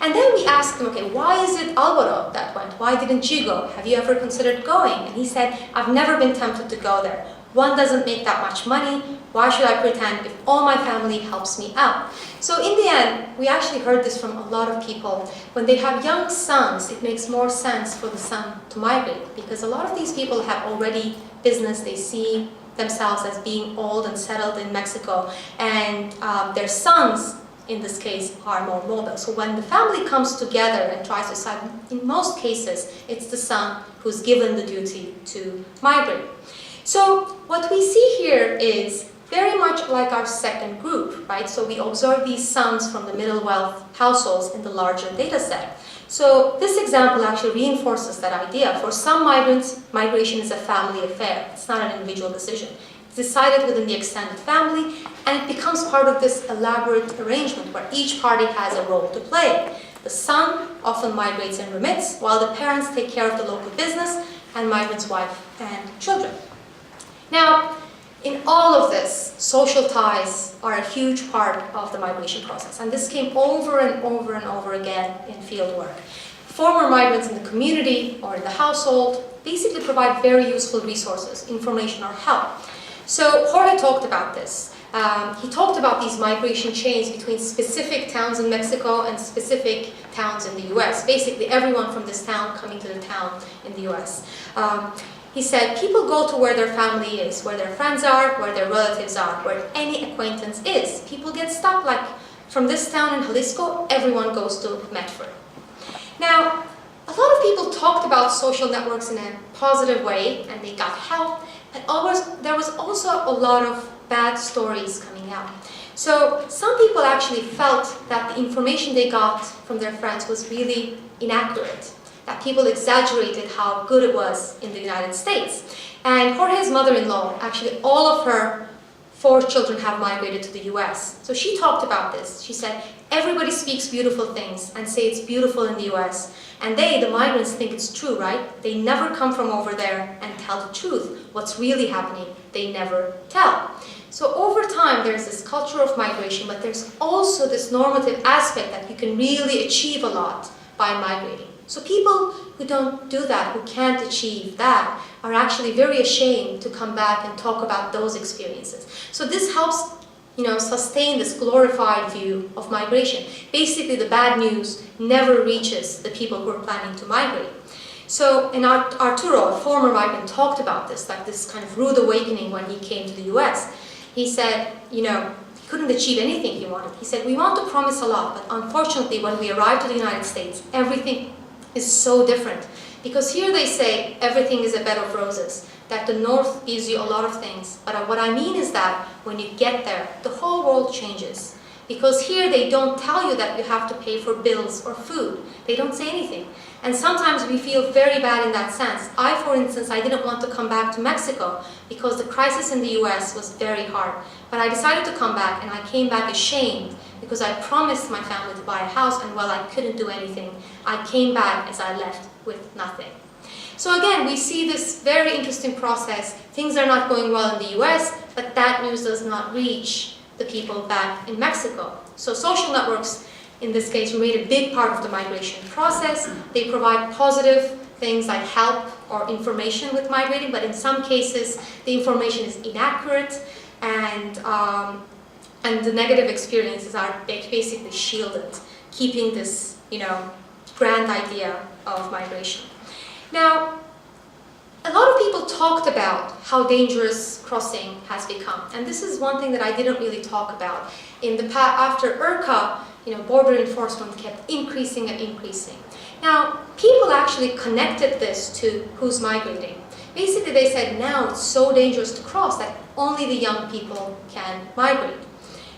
And then we asked him, okay, why is it Alvaro that went? Why didn't you go? Have you ever considered going? And he said, I've never been tempted to go there. One doesn't make that much money. Why should I pretend if all my family helps me out? So in the end, we actually heard this from a lot of people. When they have young sons, it makes more sense for the son to migrate, because a lot of these people have already business. They see themselves as being old and settled in Mexico, and their sons, in this case, are more mobile. So when the family comes together and tries to decide, in most cases, it's the son who's given the duty to migrate. So what we see here is very much like our second group, right? So we observe these sons from the middle wealth households in the larger data set. So this example actually reinforces that idea. For some migrants, migration is a family affair. It's not an individual decision. It's decided within the extended family, and it becomes part of this elaborate arrangement where each party has a role to play. The son often migrates and remits, while the parents take care of the local business and migrant's wife and children. Now, in all of this, social ties are a huge part of the migration process, and this came over and over and over again in fieldwork. Former migrants in the community or in the household basically provide very useful resources, information or help. So Jorge talked about this. He talked about these migration chains between specific towns in Mexico and specific towns in the US. Basically everyone from this town coming to the town in the US. He said, people go to where their family is, where their friends are, where their relatives are, where any acquaintance is. People get stuck, like from this town in Jalisco, everyone goes to Medford. Now, a lot of people talked about social networks in a positive way, and they got help, but there was also a lot of bad stories coming out. So some people actually felt that the information they got from their friends was really inaccurate, that people exaggerated how good it was in the United States. And Jorge's mother-in-law, actually all of her 4 children have migrated to the US. So she talked about this. She said, everybody speaks beautiful things and say it's beautiful in the US. And they, the migrants, think it's true, right? They never come from over there and tell the truth. What's really happening, they never tell. So over time, there's this culture of migration, but there's also this normative aspect that you can really achieve a lot by migrating. So people who don't do that, who can't achieve that, are actually very ashamed to come back and talk about those experiences. So this helps, sustain this glorified view of migration. Basically, the bad news never reaches the people who are planning to migrate. So, and Arturo, a former migrant, talked about this, like this kind of rude awakening when he came to the US. He said, he couldn't achieve anything he wanted. He said, we want to promise a lot, but unfortunately, when we arrive to the United States, everything is so different. Because here they say everything is a bed of roses, that the North gives you a lot of things. But what I mean is that when you get there, the whole world changes. Because here they don't tell you that you have to pay for bills or food. They don't say anything. And sometimes we feel very bad in that sense. For instance, I didn't want to come back to Mexico because the crisis in the US was very hard. But I decided to come back, and I came back ashamed because I promised my family to buy a house, and while I couldn't do anything, I came back as I left with nothing. So again, we see this very interesting process. Things are not going well in the US, but that news does not reach the people back in Mexico. So social networks, in this case, remain a big part of the migration process. They provide positive things like help or information with migrating, but in some cases, the information is inaccurate, and the negative experiences are basically shielded, keeping this, grand idea of migration. Now, a lot of people talked about how dangerous crossing has become, and this is one thing that I didn't really talk about. In the past, after IRCA, border enforcement kept increasing and increasing. Now, people actually connected this to who's migrating. Basically, they said now it's so dangerous to cross that only the young people can migrate.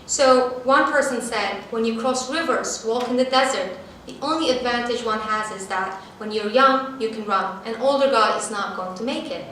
So one person said, when you cross rivers, walk in the desert, the only advantage one has is that when you're young, you can run. An older guy is not going to make it.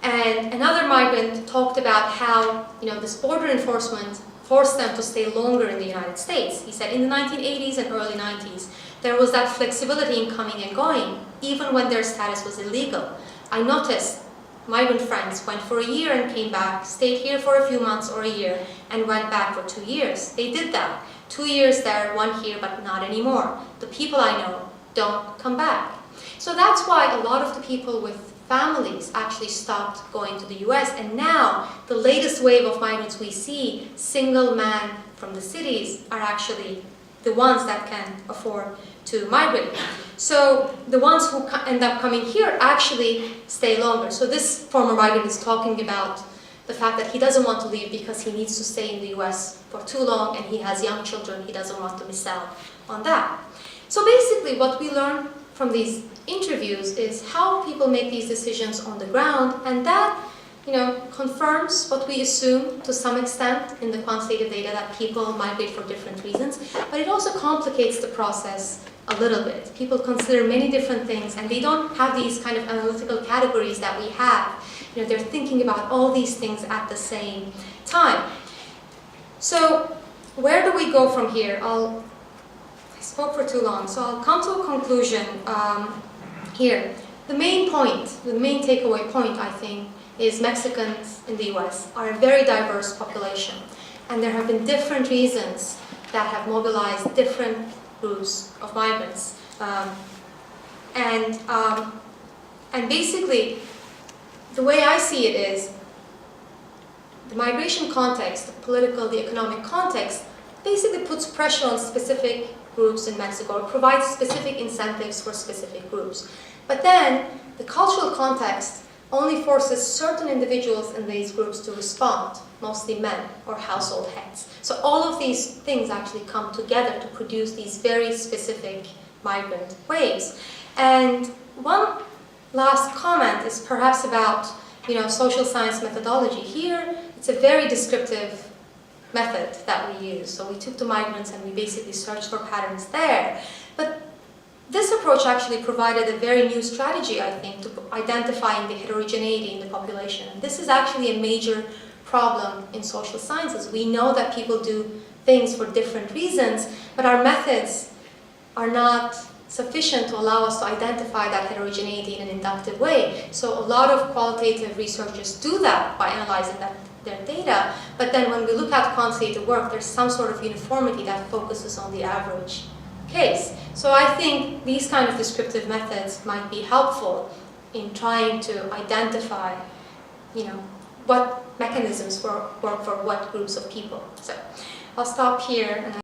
And another migrant talked about how, this border enforcement forced them to stay longer in the United States. He said in the 1980s and early 90s, there was that flexibility in coming and going, even when their status was illegal. I noticed migrant friends went for a year and came back, stayed here for a few months or a year, and went back for 2 years. They did that 2 years there, 1 here, but not anymore. The people I know don't come back. So that's why a lot of the people with families actually stopped going to the US, and now the latest wave of migrants we see, single men from the cities, are actually the ones that can afford to migrate. So the ones who end up coming here actually stay longer. So this former migrant is talking about the fact that he doesn't want to leave because he needs to stay in the US for too long, and he has young children, he doesn't want to miss out on that. So basically what we learn from these interviews is how people make these decisions on the ground, and that confirms what we assume to some extent in the quantitative data, that people migrate for different reasons, but it also complicates the process a little bit. People consider many different things, and they don't have these kind of analytical categories that we have. They're thinking about all these things at the same time. So where do we go from here? I spoke for too long, so I'll come to a conclusion here. The main point, the main takeaway point, I think, is Mexicans in the US are a very diverse population, and there have been different reasons that have mobilized different groups of migrants. And basically, the way I see it is, the migration context, the political, the economic context, basically puts pressure on specific groups in Mexico, or provides specific incentives for specific groups. But then, the cultural context only forces certain individuals in these groups to respond, mostly men or household heads. So all of these things actually come together to produce these very specific migrant waves. And one last comment is perhaps about social science methodology. Here, it's a very descriptive method that we use. So we took the migrants and we basically searched for patterns there. But this approach actually provided a very new strategy, I think, to identifying the heterogeneity in the population. And this is actually a major problem in social sciences. We know that people do things for different reasons, but our methods are not sufficient to allow us to identify that heterogeneity in an inductive way. So a lot of qualitative researchers do that by analyzing their data, but then when we look at quantitative work, there's some sort of uniformity that focuses on the average case. So I think these kind of descriptive methods might be helpful in trying to identify, what mechanisms work for what groups of people. So I'll stop here. And